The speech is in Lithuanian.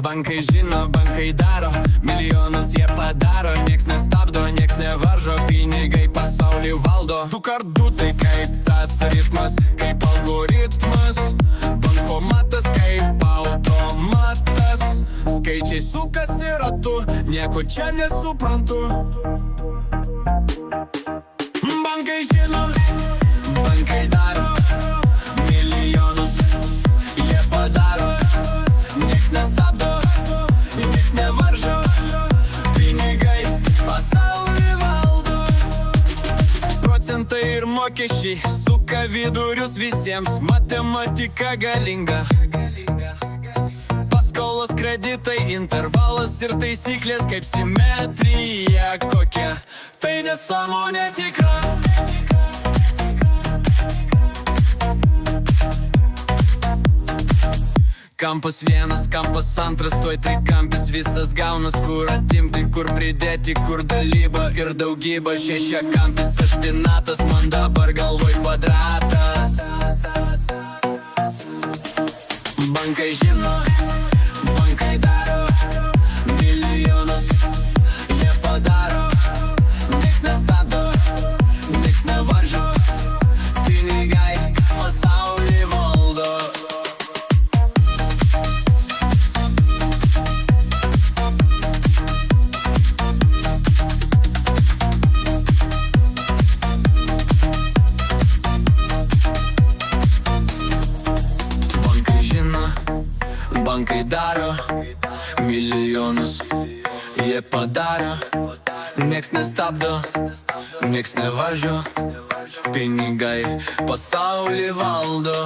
Bankai žino, bankai daro, milijonus jie padaro. Nieks nestabdo, nieks nevaržo, pinigai pasaulį valdo. Tu kartu tai kaip tas ritmas, kaip algoritmas. Bankomatas kaip automatas. Skaičiai sukasi ratu, nieko čia nesuprantu. Bankai žino, bankai daro, milijonus jie padaro. Nieks nestabdo, nieks nevaržo, pinigai pasaulį valdo. Procentai ir mokesčiai suka vidurius visiems, matematika galinga. Paskolos, kreditai, intervalas ir taisyklės kaip simetrija kokia. Tai nesąmonė tikra. Kampas vienas, kampas antras, tuoj trikampis visas gaunas. Kur atimti, kur pridėti, kur dalyba ir daugybą. Šešiakampis, aštinatas, man dabar galvoj kvadratas. Bankai žino, bankai daro, milijonus jie padaro. Nieks nestabdo, nieks nevaržo, pinigai pasaulį valdo. Bankai daro, milijonus jie padaro. Nieks nestabdo, nieks nevaržo, pinigai pasaulį valdo.